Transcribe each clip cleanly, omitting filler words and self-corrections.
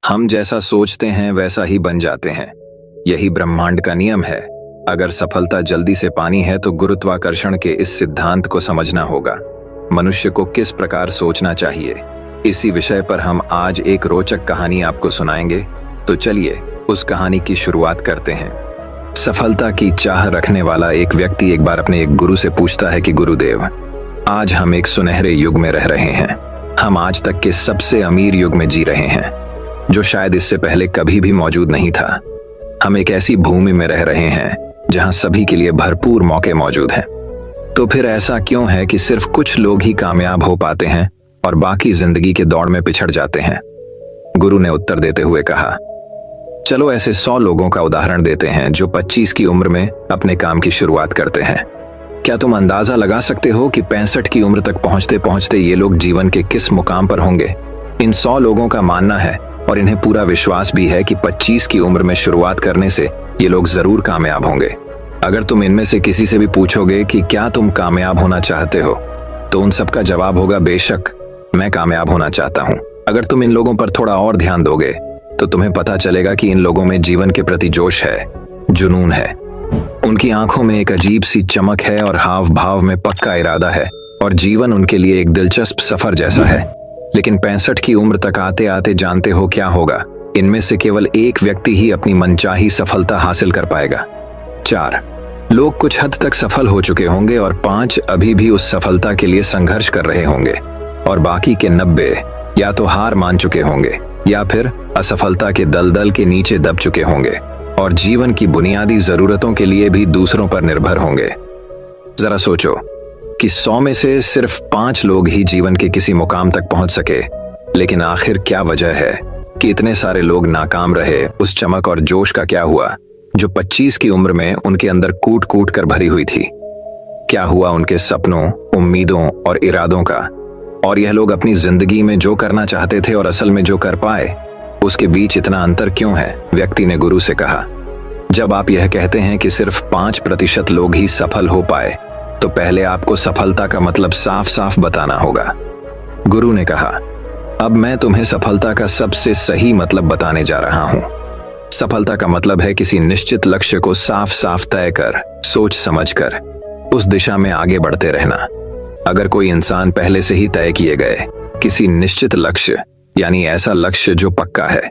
हम जैसा सोचते हैं वैसा ही बन जाते हैं। यही ब्रह्मांड का नियम है। अगर सफलता जल्दी से पानी है तो गुरुत्वाकर्षण के इस सिद्धांत को समझना होगा। मनुष्य को किस प्रकार सोचना चाहिए, इसी विषय पर हम आज एक रोचक कहानी आपको सुनाएंगे। तो चलिए उस कहानी की शुरुआत करते हैं। सफलता की चाह रखने वाला एक व्यक्ति एक बार अपने एक गुरु से पूछता है कि गुरुदेव, आज हम एक सुनहरे युग में रह रहे हैं। हम आज तक के सबसे अमीर युग में जी रहे हैं, जो शायद इससे पहले कभी भी मौजूद नहीं था। हम एक ऐसी भूमि में रह रहे हैं जहां सभी के लिए भरपूर मौके मौजूद हैं। तो फिर ऐसा क्यों है कि सिर्फ कुछ लोग ही कामयाब हो पाते हैं और बाकी जिंदगी के दौड़ में पिछड़ जाते हैं? गुरु ने उत्तर देते हुए कहा, चलो ऐसे 100 लोगों का उदाहरण देते हैं जो 25 की उम्र में अपने काम की शुरुआत करते हैं। क्या तुम अंदाजा लगा सकते हो कि 65 की उम्र तक पहुंचते पहुंचते ये लोग जीवन के किस मुकाम पर होंगे? इन 100 लोगों का मानना है और इन्हें पूरा विश्वास भी है कि 25 की उम्र में शुरुआत करने से ये लोग जरूर कामयाब होंगे। अगर तुम इनमें से किसी से भी पूछोगे कि क्या तुम कामयाब होना चाहते हो, तो उन सबका जवाब होगा, बेशक मैं कामयाब होना चाहता हूं। अगर तुम इन लोगों पर थोड़ा और ध्यान दोगे तो तुम्हें पता चलेगा कि इन लोगों में जीवन के प्रति जोश है, जुनून है। उनकी आंखों में एक अजीब सी चमक है और हाव भाव में पक्का इरादा है, और जीवन उनके लिए एक दिलचस्प सफर जैसा है। लेकिन 65 की उम्र तक आते आते जानते हो क्या होगा? इनमें से केवल एक व्यक्ति ही अपनी मनचाही सफलता हासिल कर पाएगा। 4 लोग कुछ हद तक सफल हो चुके होंगे और 5 अभी भी उस सफलता के लिए संघर्ष कर रहे होंगे, और बाकी के 90 या तो हार मान चुके होंगे या फिर असफलता के दलदल के नीचे दब चुके होंगे और जीवन की बुनियादी जरूरतों के लिए भी दूसरों पर निर्भर होंगे। जरा सोचो कि 100 में से सिर्फ 5 लोग ही जीवन के किसी मुकाम तक पहुंच सके, लेकिन आखिर क्या वजह है कि इतने सारे लोग नाकाम रहे? उस चमक और जोश का क्या हुआ जो 25 की उम्र में उनके अंदर कूट कूट कर भरी हुई थी? क्या हुआ उनके सपनों, उम्मीदों और इरादों का? और यह लोग अपनी जिंदगी में जो करना चाहते थे और असल में जो कर पाए, उसके बीच इतना अंतर क्यों है? व्यक्ति ने गुरु से कहा, जब आप यह कहते हैं कि सिर्फ 5% लोग ही सफल हो पाए, तो पहले आपको सफलता का मतलब साफ साफ बताना होगा। गुरु ने कहा, अब मैं तुम्हें सफलता का सबसे सही मतलब बताने जा रहा हूं। सफलता का मतलब है किसी निश्चित लक्ष्य को साफ साफ तय कर, सोच समझकर उस दिशा में आगे बढ़ते रहना। अगर कोई इंसान पहले से ही तय किए गए किसी निश्चित लक्ष्य, यानी ऐसा लक्ष्य जो पक्का है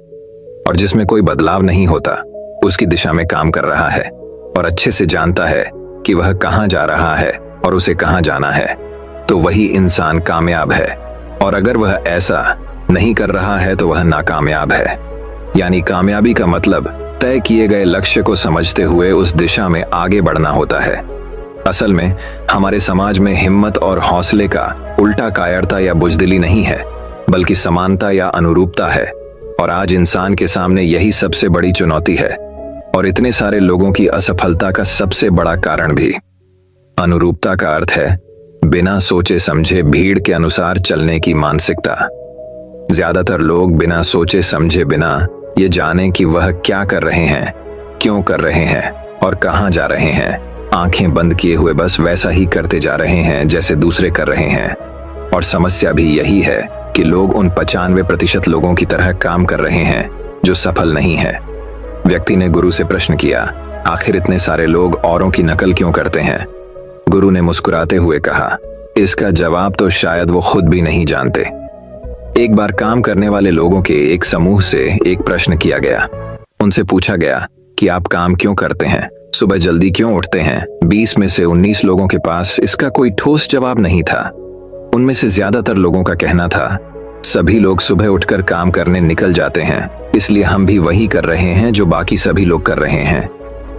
और जिसमें कोई बदलाव नहीं होता, उसकी दिशा में काम कर रहा है और अच्छे से जानता है कि वह कहां जा रहा है और उसे कहां जाना है, तो वही इंसान कामयाब है। और अगर वह ऐसा नहीं कर रहा है तो वह नाकामयाब है। यानी कामयाबी का मतलब तय किए गए लक्ष्य को समझते हुए उस दिशा में आगे बढ़ना होता है। असल में हमारे समाज में हिम्मत और हौसले का उल्टा कायरता या बुजदिली नहीं है, बल्कि समानता या अनुरूपता है। और आज इंसान के सामने यही सबसे बड़ी चुनौती है, और इतने सारे लोगों की असफलता का सबसे बड़ा कारण भी। अनुरूपता का अर्थ है बिना सोचे समझे भीड़ के अनुसार चलने की मानसिकता। ज्यादातर लोग बिना सोचे समझे, बिना ये जाने कि वह क्या कर रहे हैं, क्यों कर रहे हैं और कहां जा रहे हैं, आंखें बंद किए हुए बस वैसा ही करते जा रहे हैं जैसे दूसरे कर रहे हैं। और समस्या भी यही है कि लोग उन 95% लोगों की तरह काम कर रहे हैं जो सफल नहीं है। व्यक्ति ने गुरु से प्रश्न किया, आखिर इतने सारे लोग औरों की नकल क्यों करते हैं? गुरु ने मुस्कुराते हुए कहा, इसका जवाब तो शायद वो खुद भी नहीं जानते। एक बार काम करने वाले लोगों के एक समूह से एक प्रश्न किया गया। उनसे पूछा गया कि आप काम क्यों करते हैं, सुबह जल्दी क्यों उठते हैं? 20 में से 19 लोगों के पास इसका कोई ठोस जवाब नहीं था। उनमें से ज्यादातर लोगों का कहना था, सभी लोग सुबह उठकर काम करने निकल जाते हैं, इसलिए हम भी वही कर रहे हैं जो बाकी सभी लोग कर रहे हैं।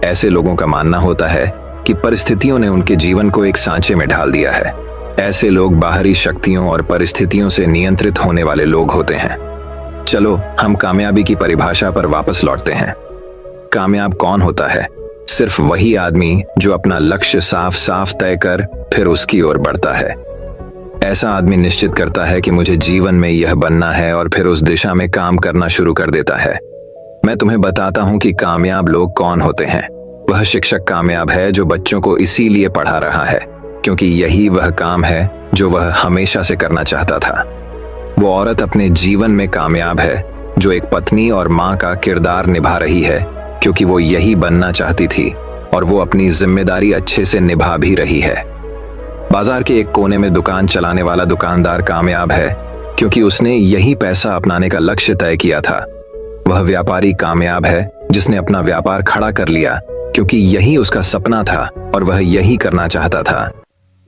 ऐसे लोगों का मानना होता है कि परिस्थितियों ने उनके जीवन को एक सांचे में ढाल दिया है। ऐसे लोग बाहरी शक्तियों और परिस्थितियों से नियंत्रित होने वाले लोग होते हैं। चलो हम कामयाबी की परिभाषा पर वापस लौटते हैं। कामयाब कौन होता है? सिर्फ वही आदमी जो अपना लक्ष्य साफ साफ तय कर फिर उसकी ओर बढ़ता है। ऐसा आदमी निश्चित करता है कि मुझे जीवन में यह बनना है और फिर उस दिशा में काम करना शुरू कर देता है। मैं तुम्हें बताता हूं कि कामयाब लोग कौन होते हैं। वह शिक्षक कामयाब है जो बच्चों को इसीलिए पढ़ा रहा है क्योंकि यही वह काम है जो वह हमेशा से करना चाहता था। वो औरत अपने जीवन में कामयाब है जो एक पत्नी और माँ का किरदार निभा रही है क्योंकि वो यही बनना चाहती थी और वो अपनी जिम्मेदारी अच्छे से निभा भी रही है। बाजार के एक कोने में दुकान चलाने वाला दुकानदार कामयाब है क्योंकि उसने यही पैसा अपनाने का लक्ष्य तय किया था। वह व्यापारी कामयाब है जिसने अपना व्यापार खड़ा कर लिया क्योंकि यही उसका सपना था और वह यही करना चाहता था।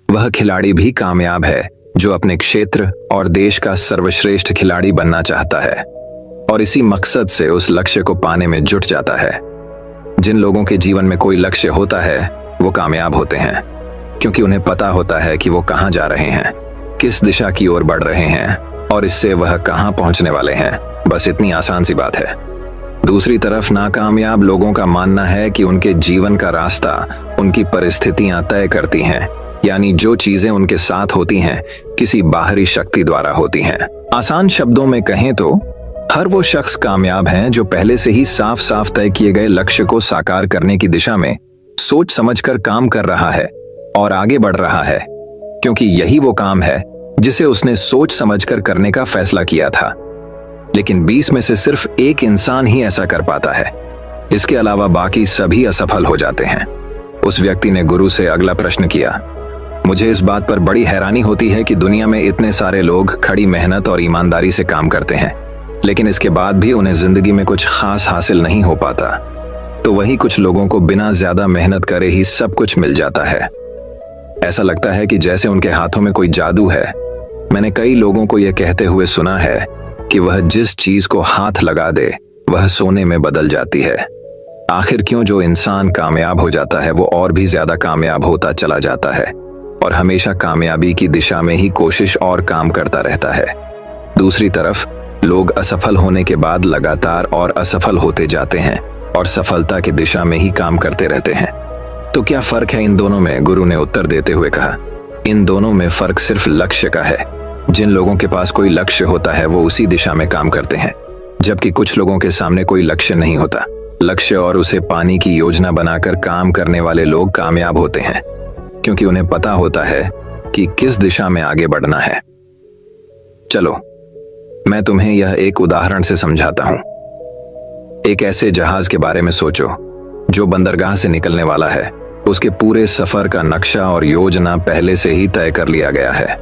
वह खिलाड़ी भी कामयाब है जो अपने क्षेत्र और देश का सर्वश्रेष्ठ खिलाड़ी बनना चाहता है और इसी मकसद से उस लक्ष्य को पाने में जुट जाता है। जिन लोगों के जीवन में कोई लक्ष्य होता है वो कामयाब होते हैं क्योंकि उन्हें पता होता है कि वो कहाँ जा रहे हैं, किस दिशा की ओर बढ़ रहे हैं और इससे वह कहाँ पहुंचने वाले हैं। बस इतनी आसान सी बात है। दूसरी तरफ नाकामयाब लोगों का मानना है कि उनके जीवन का रास्ता उनकी परिस्थितियां तय करती हैं, यानी जो चीजें उनके साथ होती हैं किसी बाहरी शक्ति द्वारा होती हैं। आसान शब्दों में कहें तो हर वो शख्स कामयाब है जो पहले से ही साफ साफ तय किए गए लक्ष्य को साकार करने की दिशा में सोच समझकर काम कर रहा है और आगे बढ़ रहा है, क्योंकि यही वो काम है जिसे उसने सोच समझकर करने का फैसला किया था। लेकिन 20 में से सिर्फ एक इंसान ही ऐसा कर पाता है, इसके अलावा बाकी सभी असफल हो जाते हैं। उस व्यक्ति ने गुरु से अगला प्रश्न किया, मुझे इस बात पर बड़ी हैरानी होती है कि दुनिया में इतने सारे लोग खड़ी मेहनत और ईमानदारी से काम करते हैं, लेकिन इसके बाद भी उन्हें जिंदगी में कुछ खास हासिल नहीं हो पाता। तो वही कुछ लोगों को बिना ज्यादा मेहनत करे ही सब कुछ मिल जाता है। ऐसा लगता है कि जैसे उनके हाथों में कोई जादू है। मैंने कई लोगों को यह कहते हुए सुना है कि वह जिस चीज को हाथ लगा दे वह सोने में बदल जाती है। आखिर क्यों जो इंसान कामयाब हो जाता है वो और भी ज्यादा कामयाब होता चला जाता है और हमेशा कामयाबी की दिशा में ही कोशिश और काम करता रहता है। दूसरी तरफ लोग असफल होने के बाद लगातार और असफल होते जाते हैं और सफलता की दिशा में ही काम करते रहते हैं। तो क्या फर्क है इन दोनों में? गुरु ने उत्तर देते हुए कहा, इन दोनों में फर्क सिर्फ लक्ष्य का है। जिन लोगों के पास कोई लक्ष्य होता है वो उसी दिशा में काम करते हैं, जबकि कुछ लोगों के सामने कोई लक्ष्य नहीं होता। लक्ष्य और उसे पाने की योजना बनाकर काम करने वाले लोग कामयाब होते हैं क्योंकि उन्हें पता होता है कि किस दिशा में आगे बढ़ना है। चलो मैं तुम्हें यह एक उदाहरण से समझाता हूं। एक ऐसे जहाज के बारे में सोचो जो बंदरगाह से निकलने वाला है। उसके पूरे सफर का नक्शा और योजना पहले से ही तय कर लिया गया है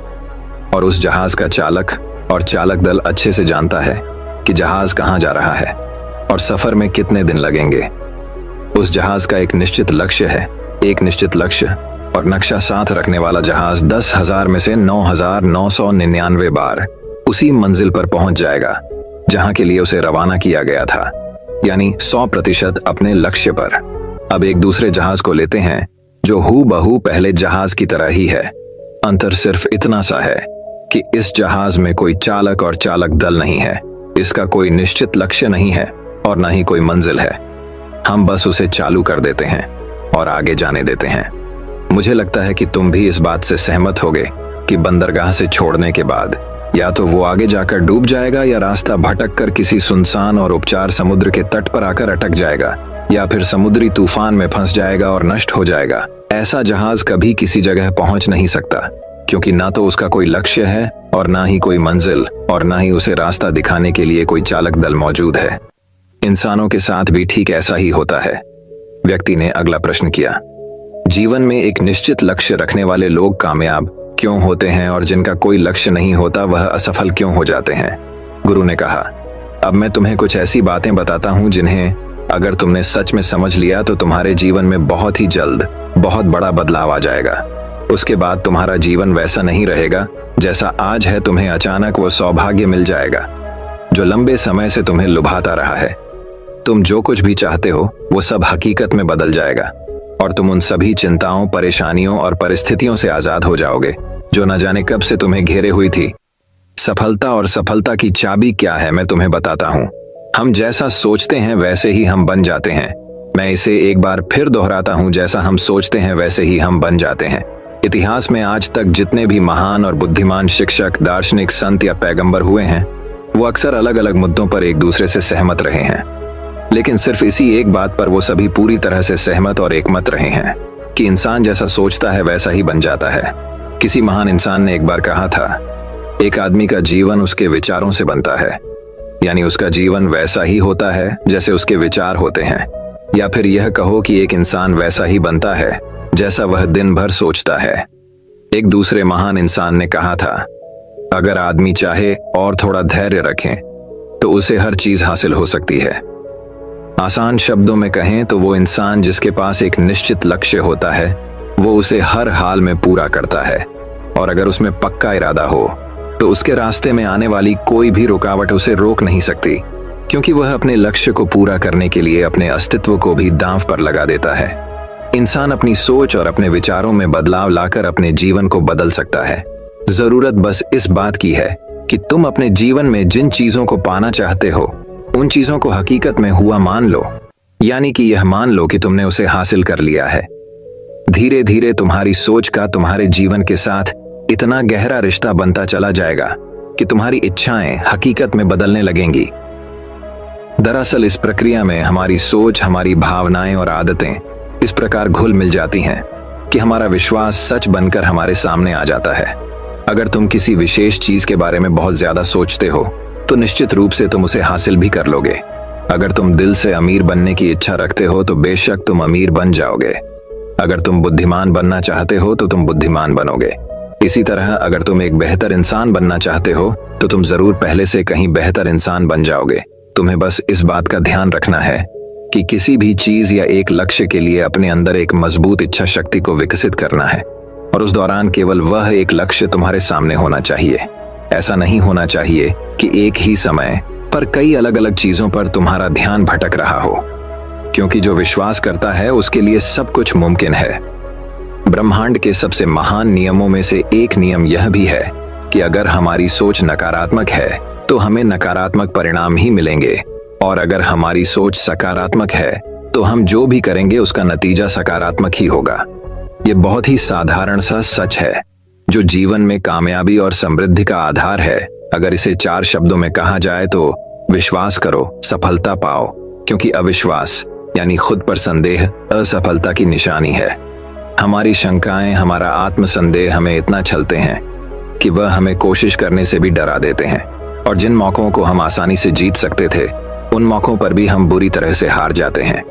और उस जहाज का चालक और चालक दल अच्छे से जानता है कि जहाज कहां जा रहा है और सफर में कितने दिन लगेंगे। उस जहाज का एक निश्चित लक्ष्य है। एक निश्चित लक्ष्य और नक्शा साथ रखने वाला जहाज 10,000 में से 9,999 बार उसी मंजिल पर पहुंच जाएगा जहां के लिए उसे रवाना किया गया था, यानी 100% अपने लक्ष्य पर। अब एक दूसरे जहाज को लेते हैं जो हूबहू पहले जहाज की तरह ही है। अंतर सिर्फ इतना सा है कि इस जहाज में कोई चालक और चालक दल नहीं है, इसका कोई निश्चित लक्ष्य नहीं है और न ही कोई मंजिल है। हम बस उसे चालू कर देते हैं और आगे जाने देते हैं। मुझे लगता है कि तुम भी इस बात से सहमत होगे कि बंदरगाह से छोड़ने के बाद या तो वो आगे जाकर डूब जाएगा या रास्ता भटक कर किसी सुनसान और उपचार समुद्र के तट पर आकर अटक जाएगा या फिर समुद्री तूफान में फंस जाएगा और नष्ट हो जाएगा। ऐसा जहाज कभी किसी जगह पहुंच नहीं सकता क्योंकि ना तो उसका कोई लक्ष्य है और ना ही कोई मंजिल और ना ही उसे रास्ता दिखाने के लिए कोई चालक दल मौजूद है। इंसानों के साथ भी ठीक ऐसा ही होता है। व्यक्ति ने अगला प्रश्न किया, जीवन में एक निश्चित लक्ष्य रखने वाले लोग कामयाब क्यों होते हैं और जिनका कोई लक्ष्य नहीं होता वह असफल क्यों हो जाते हैं? गुरु ने कहा, अब मैं तुम्हें कुछ ऐसी बातें बताता हूं जिन्हें अगर तुमने सच में समझ लिया तो तुम्हारे जीवन में बहुत ही जल्द बहुत बड़ा बदलाव आ जाएगा। उसके बाद तुम्हारा जीवन वैसा नहीं रहेगा जैसा आज है। तुम्हें अचानक वो सौभाग्य मिल जाएगा जो लंबे समय से तुम्हें लुभाता रहा है। तुम जो कुछ भी चाहते हो वो सब हकीकत में बदल जाएगा और तुम उन सभी चिंताओं, परेशानियों और परिस्थितियों से आजाद हो जाओगे जो न जाने कब से तुम्हें घेरे हुई थी। सफलता और सफलता की चाबी क्या है मैं तुम्हें बताता हूं। हम जैसा सोचते हैं वैसे ही हम बन जाते हैं। मैं इसे एक बार फिर दोहराता हूं, जैसा हम सोचते हैं वैसे ही हम बन जाते हैं। इतिहास में आज तक जितने भी महान और बुद्धिमान शिक्षक, दार्शनिक, संत या पैगंबर हुए हैं वो अक्सर अलग अलग मुद्दों पर एक दूसरे से सहमत रहे हैं, लेकिन सिर्फ इसी एक बात पर वो सभी पूरी तरह से सहमत और एकमत रहे हैं कि इंसान जैसा सोचता है वैसा ही बन जाता है। किसी महान इंसान ने एक बार कहा था, एक आदमी का जीवन उसके विचारों से बनता है। यानी उसका जीवन वैसा ही होता है जैसे उसके विचार होते हैं, या फिर यह कहो कि एक इंसान वैसा ही बनता है जैसा वह दिन भर सोचता है। एक दूसरे महान इंसान ने कहा था, अगर आदमी चाहे और थोड़ा धैर्य रखें तो उसे हर चीज हासिल हो सकती है। आसान शब्दों में कहें तो वो इंसान जिसके पास एक निश्चित लक्ष्य होता है वो उसे हर हाल में पूरा करता है, और अगर उसमें पक्का इरादा हो तो उसके रास्ते में आने वाली कोई भी रुकावट उसे रोक नहीं सकती, क्योंकि वह अपने लक्ष्य को पूरा करने के लिए अपने अस्तित्व को भी दांव पर लगा देता है। इंसान अपनी सोच और अपने विचारों में बदलाव लाकर अपने जीवन को बदल सकता है। जरूरत बस इस बात की है कि तुम अपने जीवन में जिन चीजों को पाना चाहते हो उन चीजों को हकीकत में हुआ मान लो, यानी कि यह मान लो कि तुमने उसे हासिल कर लिया है। धीरे धीरे तुम्हारी सोच का तुम्हारे जीवन के साथ इतना गहरा रिश्ता बनता चला जाएगा कि तुम्हारी इच्छाएं हकीकत में बदलने लगेंगी। दरअसल इस प्रक्रिया में हमारी सोच, हमारी भावनाएं और आदतें इस प्रकार घुल मिल जाती हैं कि हमारा विश्वास सच बनकर हमारे सामने आ जाता है। अगर तुम किसी विशेष चीज के बारे में बहुत ज्यादा सोचते हो तो निश्चित रूप से तुम उसे हासिल भी कर लोगे। अगर तुम दिल से अमीर बनने की इच्छा रखते हो तो बेशक तुम अमीर बन जाओगे। अगर तुम बुद्धिमान बनना चाहते हो तो तुम बुद्धिमान बनोगे। इसी तरह अगर तुम एक बेहतर इंसान बनना चाहते हो तो तुम जरूर पहले से कहीं बेहतर इंसान बन जाओगे। तुम्हें बस इस बात का ध्यान रखना है कि किसी भी चीज या एक लक्ष्य के लिए अपने अंदर एक मजबूत इच्छा शक्ति को विकसित करना है, और उस दौरान केवल वह एक लक्ष्य तुम्हारे सामने होना चाहिए। ऐसा नहीं होना चाहिए कि एक ही समय पर कई अलग अलग चीजों पर तुम्हारा ध्यान भटक रहा हो, क्योंकि जो विश्वास करता है उसके लिए सब कुछ मुमकिन है। ब्रह्मांड के सबसे महान नियमों में से एक नियम यह भी है कि अगर हमारी सोच नकारात्मक है तो हमें नकारात्मक परिणाम ही मिलेंगे, और अगर हमारी सोच सकारात्मक है तो हम जो भी करेंगे उसका नतीजा सकारात्मक ही होगा। ये बहुत ही साधारण सा सच है जो जीवन में कामयाबी और समृद्धि का आधार है। अगर इसे 4 शब्दों में कहा जाए तो विश्वास करो, सफलता पाओ, क्योंकि अविश्वास यानी खुद पर संदेह असफलता की निशानी है। हमारी शंकाएं, हमारा आत्मसंदेह हमें इतना छलते हैं कि वह हमें कोशिश करने से भी डरा देते हैं, और जिन मौकों को हम आसानी से जीत सकते थे उन मौकों पर भी हम बुरी तरह से हार जाते हैं।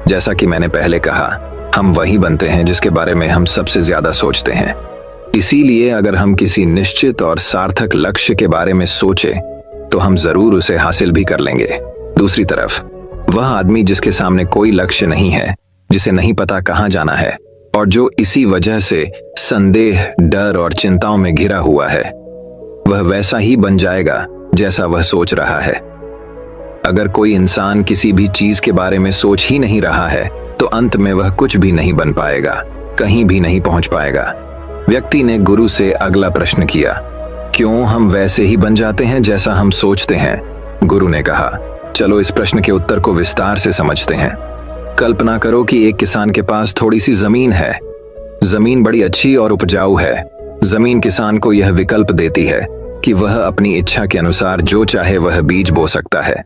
जैसा कि मैंने पहले कहा, हम वही बनते हैं जिसके बारे में हम सबसे ज्यादा सोचते हैं। इसीलिए अगर हम किसी निश्चित और सार्थक लक्ष्य के बारे में सोचें तो हम जरूर उसे हासिल भी कर लेंगे। दूसरी तरफ वह आदमी जिसके सामने कोई लक्ष्य नहीं है, जिसे नहीं पता कहाँ जाना है, और जो इसी वजह से संदेह, डर और चिंताओं में घिरा हुआ है, वह वैसा ही बन जाएगा जैसा वह सोच रहा है। अगर कोई इंसान किसी भी चीज के बारे में सोच ही नहीं रहा है तो अंत में वह कुछ भी नहीं बन पाएगा, कहीं भी नहीं पहुंच पाएगा। व्यक्ति ने गुरु से अगला प्रश्न किया, क्यों हम वैसे ही बन जाते हैं जैसा हम सोचते हैं? गुरु ने कहा, चलो इस प्रश्न के उत्तर को विस्तार से समझते हैं। कल्पना करो कि एक किसान के पास थोड़ी सी जमीन है। जमीन बड़ी अच्छी और उपजाऊ है। जमीन किसान को यह विकल्प देती है कि वह अपनी इच्छा के अनुसार जो चाहे वह बीज बो सकता है।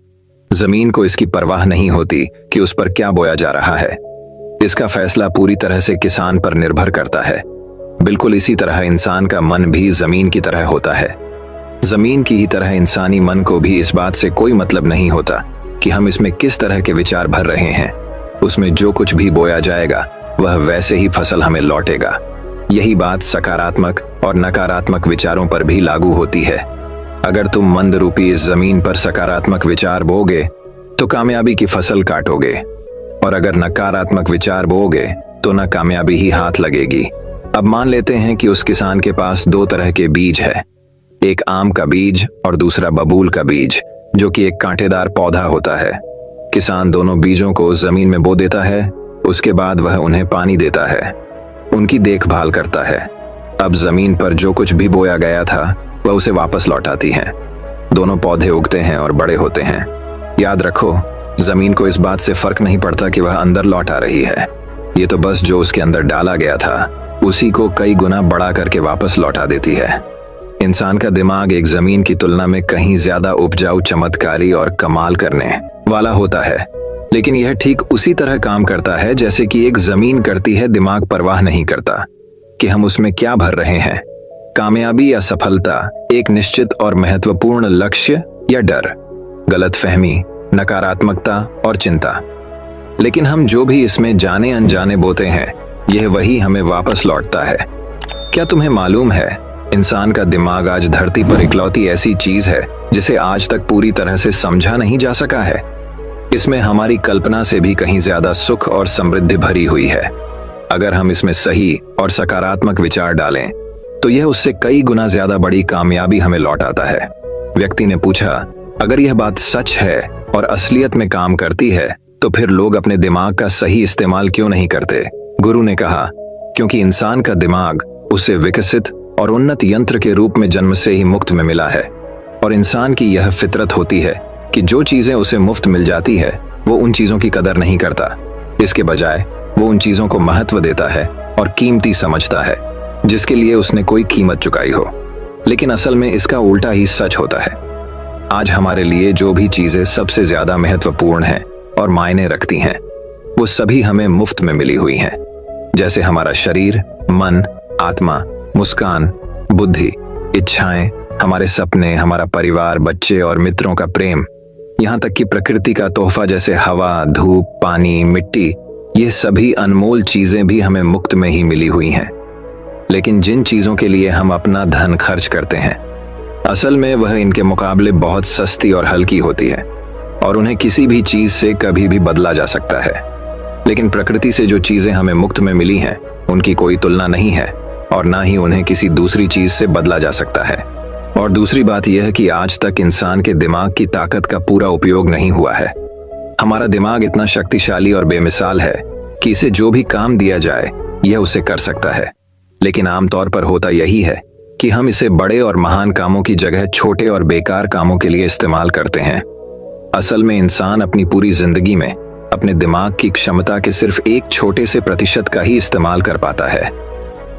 जमीन को इसकी परवाह नहीं होती कि उस पर क्या बोया जा रहा है। इसका फैसला पूरी तरह से किसान पर निर्भर करता है। बिल्कुल इसी तरह इंसान का मन भी जमीन की तरह होता है। जमीन की ही तरह इंसानी मन को भी इस बात से कोई मतलब नहीं होता कि हम इसमें किस तरह के विचार भर रहे हैं। उसमें जो कुछ भी बोया जाएगा वह वैसे ही फसल हमें लौटेगा। यही बात सकारात्मक और नकारात्मक विचारों पर भी लागू होती है। अगर तुम मंद रूपी इस जमीन पर सकारात्मक विचार बोओगे तो कामयाबी की फसल काटोगे, और अगर नकारात्मक विचार बोओगे तो न कामयाबी ही हाथ लगेगी। अब मान लेते हैं कि उस किसान के पास 2 तरह के बीज है, एक आम का बीज और दूसरा बबूल का बीज, जो कि एक कांटेदार पौधा होता है। किसान दोनों बीजों को जमीन में बो देता है, उसके बाद वह उन्हें पानी देता है, उनकी देखभाल करता है। अब जमीन पर जो कुछ भी बोया गया था वह उसे वापस लौटाती है। दोनों पौधे उगते हैं और बड़े होते हैं। याद रखो, जमीन को इस बात से फर्क नहीं पड़ता कि वह अंदर लौट आ रही है। ये तो बस जो उसके अंदर डाला गया था उसी को कई गुना बढ़ा करके वापस लौटा देती है। इंसान का दिमाग एक जमीन की तुलना में कहीं ज्यादा उपजाऊ, चमत्कारी और कमाल करने वाला होता है, लेकिन यह ठीक उसी तरह काम करता है जैसे कि एक जमीन करती है। दिमाग परवाह नहीं करता कि हम उसमें क्या भर रहे हैं, कामयाबी या सफलता, एक निश्चित और महत्वपूर्ण लक्ष्य या डर। गलतफहमी, नकारात्मकता और चिंता। लेकिन हम जो भी इसमें जाने अनजाने बोते हैं, यह वही हमें वापस लौटता है। क्या तुम्हें मालूम है, इंसान का दिमाग आज धरती पर इकलौती ऐसी चीज है जिसे आज तक पूरी तरह से समझा नहीं जा सका है। इसमें हमारी कल्पना से भी कहीं ज्यादा सुख और समृद्धि भरी हुई है। अगर हम इसमें सही और सकारात्मक विचार डालें तो यह उससे कई गुना ज्यादा बड़ी कामयाबी हमें लौटाता है। व्यक्ति ने पूछा, अगर यह बात सच है और असलियत में काम करती है तो फिर लोग अपने दिमाग का सही इस्तेमाल क्यों नहीं करते? गुरु ने कहा, क्योंकि इंसान का दिमाग उसे विकसित और उन्नत यंत्र के रूप में जन्म से ही मुफ्त में मिला है। और इंसान की यह फितरत होती है कि जो चीजें उसे मुफ्त मिल जाती है वो उन चीजों की कदर नहीं करता। इसके बजाय वो उन चीजों को महत्व देता है और कीमती समझता है जिसके लिए उसने कोई कीमत चुकाई हो। लेकिन असल में इसका उल्टा ही सच होता है। आज हमारे लिए जो भी चीजें सबसे ज्यादा महत्वपूर्ण हैं और मायने रखती हैं, वो सभी हमें मुफ्त में मिली हुई हैं। जैसे हमारा शरीर, मन, आत्मा, मुस्कान, बुद्धि, इच्छाएं, हमारे सपने, हमारा परिवार, बच्चे और मित्रों का प्रेम, यहाँ तक कि प्रकृति का तोहफा जैसे हवा, धूप, पानी, मिट्टी, ये सभी अनमोल चीजें भी हमें मुफ्त में ही मिली हुई हैं। लेकिन जिन चीजों के लिए हम अपना धन खर्च करते हैं, असल में वह इनके मुकाबले बहुत सस्ती और हल्की होती है और उन्हें किसी भी चीज से कभी भी बदला जा सकता है। लेकिन प्रकृति से जो चीजें हमें मुफ्त में मिली हैं, उनकी कोई तुलना नहीं है और ना ही उन्हें किसी दूसरी चीज से बदला जा सकता है। और दूसरी बात यह है कि आज तक इंसान के दिमाग की ताकत का पूरा उपयोग नहीं हुआ है। हमारा दिमाग इतना शक्तिशाली और बेमिसाल है कि इसे जो भी काम दिया जाए यह उसे कर सकता है। लेकिन आमतौर पर होता यही है कि हम इसे बड़े और महान कामों की जगह छोटे और बेकार कामों के लिए इस्तेमाल करते हैं। असल में इंसान अपनी पूरी जिंदगी में अपने दिमाग की क्षमता के सिर्फ एक छोटे से प्रतिशत का ही इस्तेमाल कर पाता है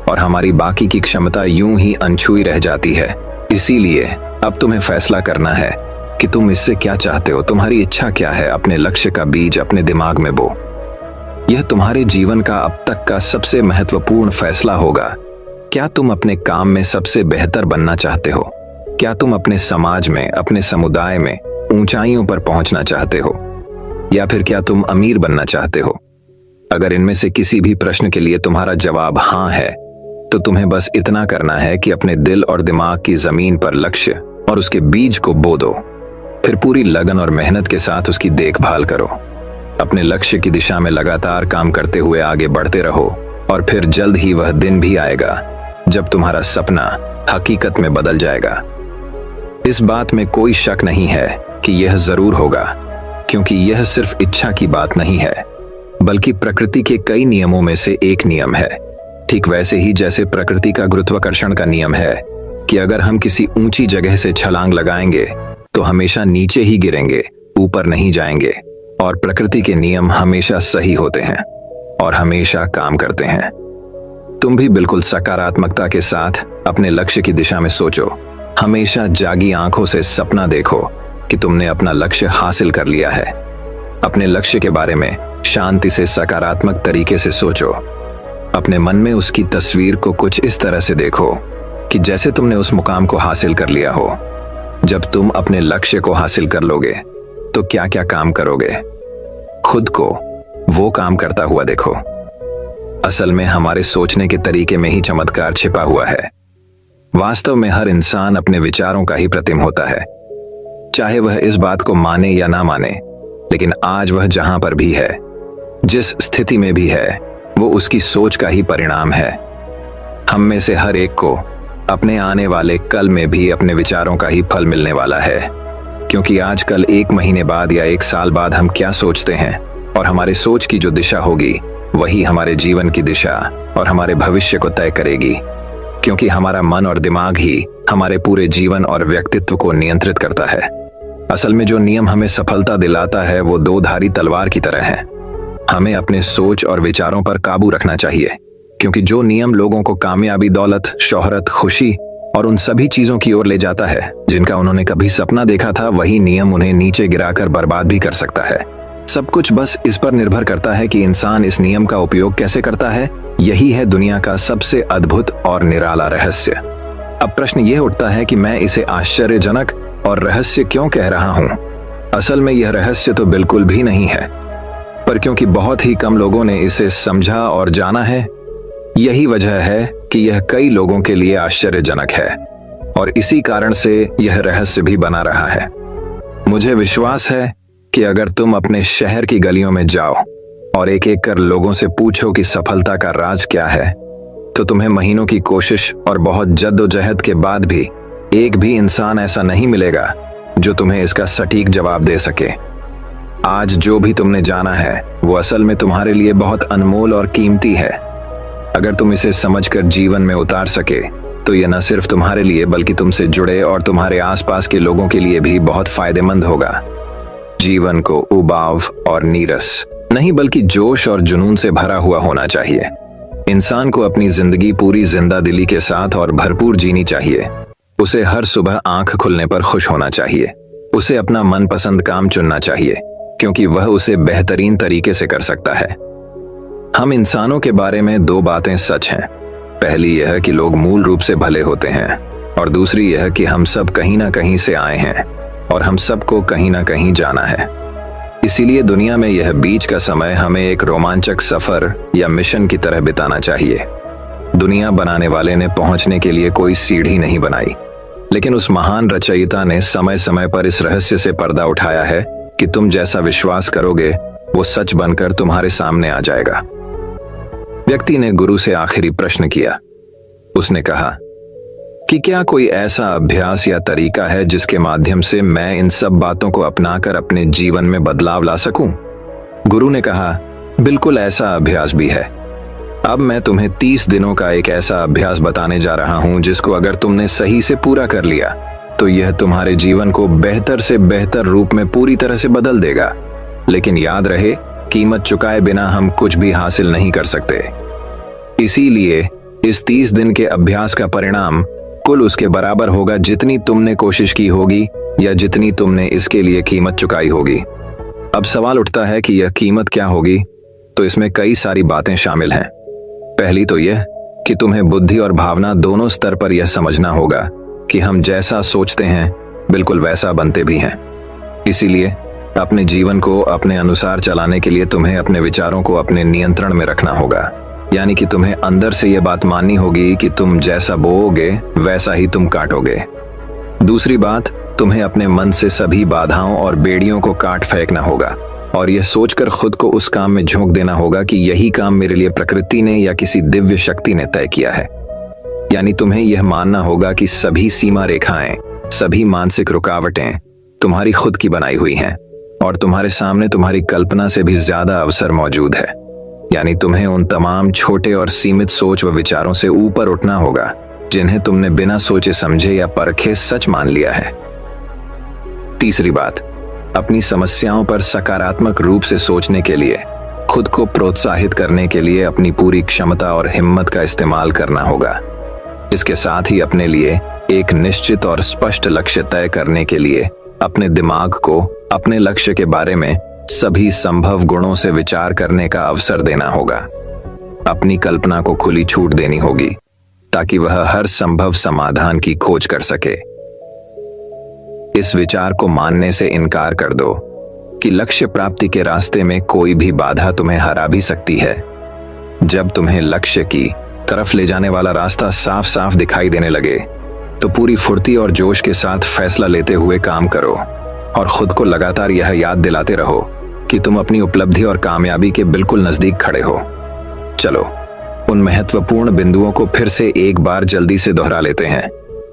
और हमारी बाकी की क्षमता यूं ही अनछुई रह जाती है। इसीलिए अब तुम्हें फैसला करना है कि तुम इससे क्या चाहते हो, तुम्हारी इच्छा क्या है। अपने लक्ष्य का बीज अपने दिमाग में बो। यह तुम्हारे जीवन का अब तक का सबसे महत्वपूर्ण फैसला होगा। क्या तुम अपने काम में सबसे बेहतर बनना चाहते हो? क्या तुम अपने समाज में, अपने समुदाय में ऊंचाइयों पर पहुंचना चाहते हो, या फिर क्या तुम अमीर बनना चाहते हो? अगर इनमें से किसी भी प्रश्न के लिए तुम्हारा जवाब हाँ है, तो तुम्हें बस इतना करना है कि अपने दिल और दिमाग की जमीन पर लक्ष्य और उसके बीज को बो दो। फिर पूरी लगन और मेहनत के साथ उसकी देखभाल करो। अपने लक्ष्य की दिशा में लगातार काम करते हुए आगे बढ़ते रहो और फिर जल्द ही वह दिन भी आएगा जब तुम्हारा सपना हकीकत में बदल जाएगा। इस बात में कोई शक नहीं है कि यह जरूर होगा, क्योंकि यह सिर्फ इच्छा की बात नहीं है, बल्कि प्रकृति के कई नियमों में से एक नियम है। ठीक वैसे ही जैसे प्रकृति का गुरुत्वाकर्षण का नियम है कि अगर हम किसी ऊंची जगह से छलांग लगाएंगे तो हमेशा नीचे ही गिरेंगे, ऊपर नहीं जाएंगे। और प्रकृति के नियम हमेशा सही होते हैं और हमेशा काम करते हैं। तुम भी बिल्कुल सकारात्मकता के साथ अपने लक्ष्य की दिशा में सोचो। हमेशा जागी आंखों से सपना देखो कि तुमने अपना लक्ष्य हासिल कर लिया है। अपने लक्ष्य के बारे में शांति से, सकारात्मक तरीके से सोचो। अपने मन में उसकी तस्वीर को कुछ इस तरह से देखो कि जैसे तुमने उस मुकाम को हासिल कर लिया हो। जब तुम अपने लक्ष्य को हासिल कर लोगे तो क्या क्या काम करोगे? खुद को वो काम करता हुआ देखो। असल में हमारे सोचने के तरीके में ही चमत्कार छिपा हुआ है। वास्तव में हर इंसान अपने विचारों का ही प्रतिम होता है, चाहे वह इस बात को माने या ना माने। लेकिन आज वह जहां पर भी है, जिस स्थिति में भी है, वो उसकी सोच का ही परिणाम है। हम में से हर एक को अपने आने वाले कल में भी अपने विचारों का ही फल मिलने वाला है, क्योंकि आजकल 1 महीने बाद या 1 साल बाद हम क्या सोचते हैं और हमारे सोच की जो दिशा होगी वही हमारे जीवन की दिशा और हमारे भविष्य को तय करेगी। क्योंकि हमारा मन और दिमाग ही हमारे पूरे जीवन और व्यक्तित्व को नियंत्रित करता है। असल में जो नियम हमें सफलता दिलाता है वो 2 धारी तलवार की तरह है। हमें अपने सोच और विचारों पर काबू रखना चाहिए, क्योंकि जो नियम लोगों को कामयाबी, दौलत, शोहरत, खुशी और उन सभी चीजों की ओर ले जाता है जिनका उन्होंने कभी सपना देखा था, वही नियम उन्हें नीचे गिराकर बर्बाद भी कर सकता है। सब कुछ बस इस पर निर्भर करता है कि इंसान इस नियम का उपयोग कैसे करता है। यही है दुनिया का सबसे अद्भुत और निराला रहस्य। अब प्रश्न यह उठता है कि मैं इसे आश्चर्यजनक और रहस्य क्यों कह रहा हूं? असल में यह रहस्य तो बिल्कुल भी नहीं है, पर क्योंकि बहुत ही कम लोगों ने इसे समझा और जाना है, यही वजह है कि यह कई लोगों के लिए आश्चर्यजनक है और इसी कारण से यह रहस्य भी बना रहा है। मुझे विश्वास है कि अगर तुम अपने शहर की गलियों में जाओ और एक एक कर लोगों से पूछो कि सफलता का राज क्या है, तो तुम्हें महीनों की कोशिश और बहुत जद्दोजहद के बाद भी एक भी इंसान ऐसा नहीं मिलेगा जो तुम्हें इसका सटीक जवाब दे सके। आज जो भी तुमने जाना है वो असल में तुम्हारे लिए बहुत अनमोल और कीमती है। अगर तुम इसे समझकर जीवन में उतार सके तो यह न सिर्फ तुम्हारे लिए बल्कि तुमसे जुड़े और तुम्हारे आसपास के लोगों के लिए भी बहुत फायदेमंद होगा। जीवन को उबाव और नीरस नहीं बल्कि जोश और जुनून से भरा हुआ होना चाहिए। इंसान को अपनी जिंदगी पूरी जिंदादिली के साथ और भरपूर जीनी चाहिए। उसे हर सुबह आंख खुलने पर खुश होना चाहिए। उसे अपना मनपसंद काम चुनना चाहिए क्योंकि वह उसे बेहतरीन तरीके से कर सकता है। हम इंसानों के बारे में दो बातें सच हैं। पहली यह कि लोग मूल रूप से भले होते हैं और दूसरी यह कि हम सब कहीं ना कहीं से आए हैं और हम सबको कहीं ना कहीं जाना है। इसीलिए दुनिया में यह बीच का समय हमें एक रोमांचक सफर या मिशन की तरह बिताना चाहिए। दुनिया बनाने वाले ने पहुंचने के लिए कोई सीढ़ी नहीं बनाई, लेकिन उस महान रचयिता ने समय समय पर इस रहस्य से पर्दा उठाया है कि तुम जैसा विश्वास करोगे वो सच बनकर तुम्हारे सामने आ जाएगा। व्यक्ति ने गुरु से आखिरी प्रश्न किया। उसने कहा कि क्या कोई ऐसा अभ्यास या तरीका है जिसके माध्यम से मैं इन सब बातों को अपनाकर अपने जीवन में बदलाव ला सकूं? गुरु ने कहा, बिल्कुल ऐसा अभ्यास भी है। अब मैं तुम्हें 30 दिनों का एक ऐसा अभ्यास बताने जा रहा हूं जिसको अगर तुमने सही से पूरा कर लिया तो यह तुम्हारे जीवन को बेहतर से बेहतर रूप में पूरी तरह से बदल देगा। लेकिन याद रहे, कीमत चुकाए बिना हम कुछ भी हासिल नहीं कर सकते। इसीलिए इस 30 दिन के अभ्यास का परिणाम कुल उसके बराबर होगा जितनी तुमने कोशिश की होगी या जितनी तुमने इसके लिए कीमत चुकाई होगी। अब सवाल उठता है कि यह कीमत क्या होगी? तो इसमें कई सारी बातें शामिल हैं। पहली तो यह कि तुम्हें बुद्धि और भावना दोनों स्तर पर यह समझना होगा कि हम जैसा सोचते हैं बिल्कुल वैसा बनते भी हैं। इसीलिए अपने जीवन को अपने अनुसार चलाने के लिए तुम्हें अपने विचारों को अपने नियंत्रण में रखना होगा। यानी कि तुम्हें अंदर से यह बात माननी होगी कि तुम जैसा बोओगे वैसा ही तुम काटोगे। दूसरी बात, तुम्हें अपने मन से सभी बाधाओं और बेड़ियों को काट फेंकना होगा और यह सोचकर खुद को उस काम में झोंक देना होगा कि यही काम मेरे लिए प्रकृति ने या किसी दिव्य शक्ति ने तय किया है। यानी तुम्हें यह मानना होगा कि सभी सीमा रेखाएं, सभी मानसिक रुकावटें तुम्हारी खुद की बनाई हुई हैं और तुम्हारे सामने तुम्हारी कल्पना से भी ज्यादा अवसर मौजूद है। यानी तुम्हें उन तमाम छोटे और सीमित सोच व विचारों से ऊपर उठना होगा जिन्हें तुमने बिना सोचे समझे या परखे सच मान लिया है। तीसरी बात, अपनी समस्याओं पर सकारात्मक रूप से सोचने के लिए, खुद को प्रोत्साहित करने के लिए अपनी पूरी क्षमता और हिम्मत का इस्तेमाल करना होगा। इसके साथ ही अपने लिए एक निश्चित और स्पष्ट लक्ष्य तय करने के लिए अपने दिमाग को अपने लक्ष्य के बारे में सभी संभव गुणों से विचार करने का अवसर देना होगा। अपनी कल्पना को खुली छूट देनी होगी ताकि वह हर संभव समाधान की खोज कर सके। इस विचार को मानने से इनकार कर दो कि लक्ष्य प्राप्ति के रास्ते में कोई भी बाधा तुम्हें हरा भी सकती है। जब तुम्हें लक्ष्य की तरफ ले जाने वाला रास्ता साफ साफ दिखाई देने लगे तो पूरी फुर्ती और जोश के साथ फैसला लेते हुए काम करो और खुद को लगातार यह याद दिलाते रहो कि तुम अपनी उपलब्धि और कामयाबी के बिल्कुल नजदीक खड़े हो। चलो उन महत्वपूर्ण बिंदुओं को फिर से एक बार जल्दी से दोहरा लेते हैं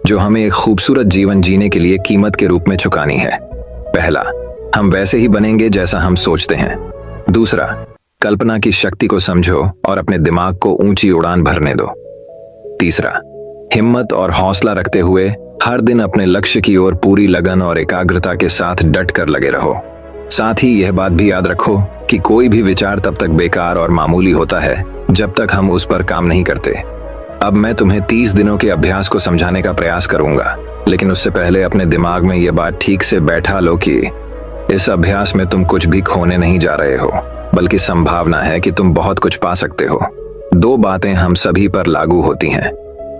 जो हमें एक खूबसूरत जीवन जीने के लिए कीमत के रूप में चुकानी है। पहला, हम वैसे ही बनेंगे जैसा हम सोचते हैं। दूसरा, कल्पना की शक्ति को समझो और अपने दिमाग को ऊंची उड़ान भरने दो। तीसरा, हिम्मत और हौसला रखते हुए हर दिन अपने लक्ष्य की ओर पूरी लगन और एकाग्रता के साथ डट कर लगे रहो। साथ ही यह बात भी याद रखो कि कोई भी विचार तब तक बेकार और मामूली होता है जब तक हम उस पर काम नहीं करते। अब मैं तुम्हें 30 दिनों के अभ्यास को समझाने का प्रयास करूंगा, लेकिन उससे पहले अपने दिमाग में यह बात ठीक से बैठा लो कि इस अभ्यास में तुम कुछ भी खोने नहीं जा रहे हो, बल्कि संभावना है कि तुम बहुत कुछ पा सकते हो। दो बातें हम सभी पर लागू होती हैं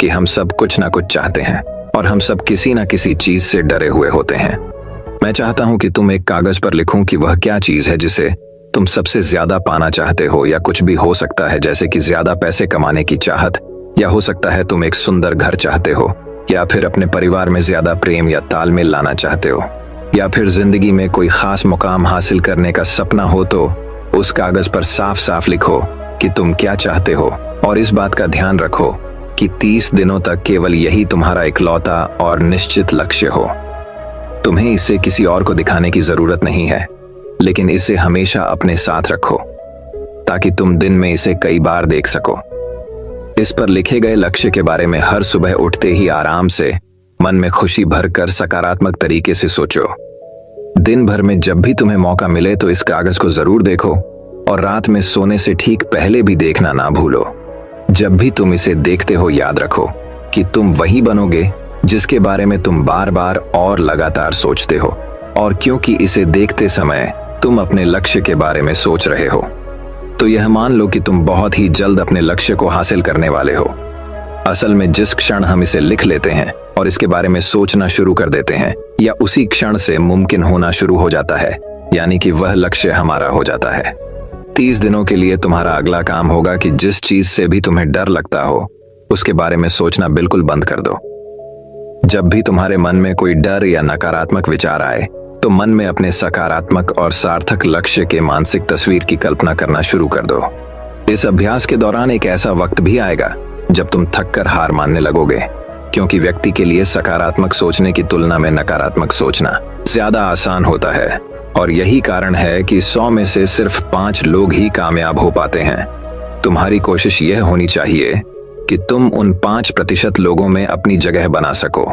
कि हम सब कुछ ना कुछ चाहते हैं और हम सब किसी ना किसी चीज से डरे हुए होते हैं। मैं चाहता हूं कि तुम एक कागज पर लिखो कि वह क्या चीज है जिसे तुम सबसे ज्यादा पाना चाहते हो, या कुछ भी हो सकता है जैसे कि ज्यादा पैसे कमाने की चाहत, या हो सकता है तुम एक सुंदर घर चाहते हो, या फिर अपने परिवार में ज्यादा प्रेम या तालमेल लाना चाहते हो, या फिर जिंदगी में कोई खास मुकाम हासिल करने का सपना हो। तो उस कागज पर साफ साफ लिखो कि तुम क्या चाहते हो, और इस बात का ध्यान रखो कि 30 दिनों तक केवल यही तुम्हारा इकलौता और निश्चित लक्ष्य हो। तुम्हें इसे किसी और को दिखाने की जरूरत नहीं है, लेकिन इसे हमेशा अपने साथ रखो ताकि तुम दिन में इसे कई बार देख सको। इस पर लिखे गए लक्ष्य के बारे में हर सुबह उठते ही आराम से मन में खुशी भरकर सकारात्मक तरीके से सोचो। दिन भर में जब भी तुम्हें मौका मिले तो इस कागज को जरूर देखो, और रात में सोने से ठीक पहले भी देखना ना भूलो। जब भी तुम इसे देखते हो याद रखो कि तुम वही बनोगे जिसके बारे में तुम बार बार और लगातार सोचते हो, और क्योंकि इसे देखते समय तुम अपने लक्ष्य के बारे में सोच रहे हो तो यह मान लो कि तुम बहुत ही जल्द अपने लक्ष्य को हासिल करने वाले हो। असल में जिस क्षण हम इसे लिख लेते हैं और इसके बारे में सोचना शुरू कर देते हैं, या उसी क्षण से मुमकिन होना शुरू हो जाता है, यानी कि वह लक्ष्य हमारा हो जाता है। 30 दिनों के लिए तुम्हारा अगला काम होगा कि जिस चीज से भी तुम्हें डर लगता हो उसके बारे में सोचना बिल्कुल बंद कर दो। जब भी तुम्हारे मन में कोई डर या नकारात्मक विचार आए तो मन में अपने सकारात्मक और सार्थक लक्ष्य के मानसिक तस्वीर की कल्पना करना शुरू कर दो। इस अभ्यास के दौरान एक ऐसा वक्त भी आएगा जब तुम थककर हार मानने लगोगे, क्योंकि व्यक्ति के लिए सकारात्मक सोचने की तुलना में नकारात्मक सोचना ज्यादा आसान होता है, और यही कारण है कि 100 में से सिर्फ 5 लोग ही कामयाब हो पाते हैं। तुम्हारी कोशिश यह होनी चाहिए कि तुम उन 5% लोगों में अपनी जगह बना सको,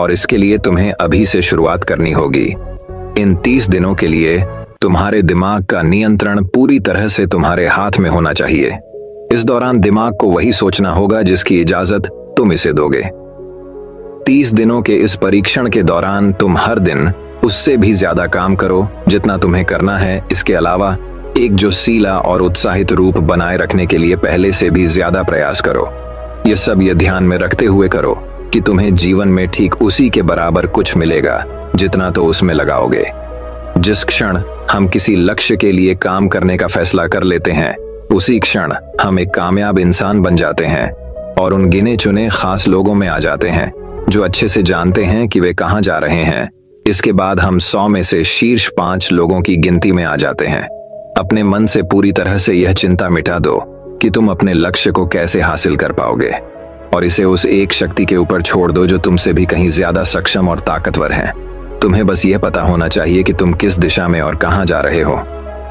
और इसके लिए तुम्हें अभी से शुरुआत करनी होगी। इन 30 दिनों के लिए तुम्हारे दिमाग का नियंत्रण पूरी तरह से तुम्हारे हाथ में होना चाहिए। इस दौरान दिमाग को वही सोचना होगा जिसकी इजाजत तुम इसे दोगे। 30 दिनों के इस परीक्षण के दौरान तुम हर दिन उससे भी ज्यादा काम करो जितना तुम्हें करना है। इसके अलावा एक जोशीला और उत्साहित रूप बनाए रखने के लिए पहले से भी ज्यादा प्रयास करो। यह सब ये ध्यान में रखते हुए करो कि तुम्हें जीवन में ठीक उसी के बराबर कुछ मिलेगा जितना तो उसमें लगाओगे। जिस क्षण हम किसी लक्ष्य के लिए काम करने का फैसला कर लेते हैं उसी क्षण हम एक कामयाब इंसान बन जाते हैं, और उन गिने चुने खास लोगों में आ जाते हैं जो अच्छे से जानते हैं कि वे कहां जा रहे हैं। इसके बाद हम 100 में से शीर्ष 5 लोगों की गिनती में आ जाते हैं। अपने मन से पूरी तरह से यह चिंता मिटा दो कि तुम अपने लक्ष्य को कैसे हासिल कर पाओगे, और इसे उस एक शक्ति के ऊपर छोड़ दो जो तुमसे भी कहीं ज्यादा सक्षम और ताकतवर है। तुम्हें बस यह पता होना चाहिए कि तुम किस दिशा में और कहां जा रहे हो।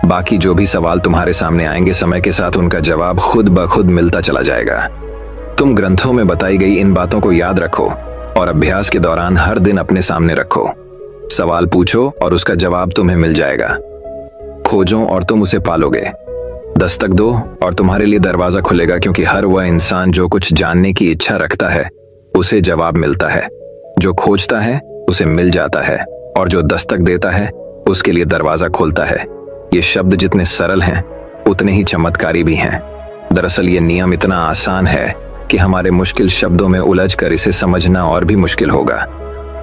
बाकी जो भी सवाल तुम्हारे सामने आएंगे समय के साथ उनका जवाब खुद ब खुद मिलता चला जाएगा। तुम ग्रंथों में बताई गई इन बातों को याद रखो और अभ्यास के दौरान हर दिन अपने सामने रखो। सवाल पूछो और उसका जवाब तुम्हें मिल जाएगा। खोजो और तुम उसे पालोगे। दस्तक दो और तुम्हारे लिए दरवाजा खुलेगा, क्योंकि हर वह इंसान जो कुछ जानने की इच्छा रखता है उसे जवाब मिलता है। जो खोजता है उसे मिल जाता है, और जो दस्तक देता है उसके लिए दरवाजा खुलता है। ये शब्द जितने सरल हैं उतने ही चमत्कारी भी हैं। दरअसल ये नियम इतना आसान है कि हमारे मुश्किल शब्दों में उलझकर इसे समझना और भी मुश्किल होगा।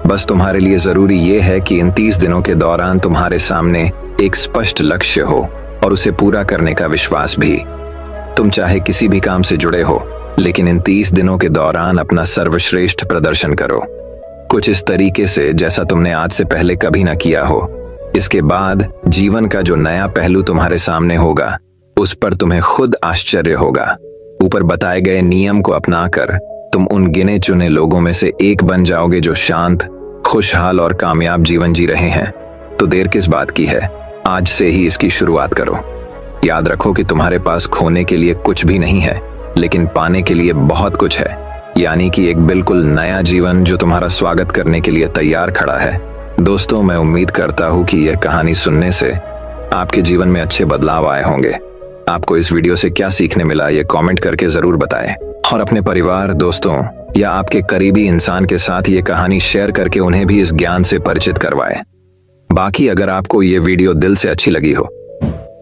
बस तुम्हारे लिए जरूरी ये है कि इन 30 दिनों के दौरान तुम्हारे सामने एक स्पष्ट लक्ष्य हो और उसे पूरा करने का विश्वास भी। तुम चाहे किसी भी काम से जुड़े हो, लेकिन इन 30 दिनों के दौरान अपना सर्वश्रेष्ठ प्रदर्शन करो, कुछ इस तरीके से जैसा तुमने आज से पहले कभी ना किया हो। इसके बाद जीवन का जो नया पहलू तुम्हारे सामने होगा उस पर तुम्हें खुद आश्चर्य होगा। ऊपर बताए गए नियम को अपनाकर तुम उन गिने चुने लोगों में से एक बन जाओगे जो शांत, खुशहाल और कामयाब जीवन जी रहे हैं। तो देर किस बात की है, आज से ही इसकी शुरुआत करो। याद रखो कि तुम्हारे पास खोने के लिए कुछ भी नहीं है, लेकिन पाने के लिए बहुत कुछ है, यानी कि एक बिल्कुल नया जीवन जो तुम्हारा स्वागत करने के लिए तैयार खड़ा है। दोस्तों, मैं उम्मीद करता हूँ कि यह कहानी सुनने से आपके जीवन में अच्छे बदलाव आए होंगे। आपको इस वीडियो से क्या सीखने मिला ये कमेंट करके जरूर बताएं, और अपने परिवार, दोस्तों या आपके करीबी इंसान के साथ ये कहानी शेयर करके उन्हें भी इस ज्ञान से परिचित करवाएं। बाकी अगर आपको ये वीडियो दिल से अच्छी लगी हो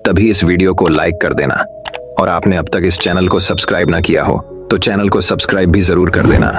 तभी इस वीडियो को लाइक कर देना, और आपने अब तक इस चैनल को सब्सक्राइब ना किया हो तो चैनल को सब्सक्राइब भी जरूर कर देना।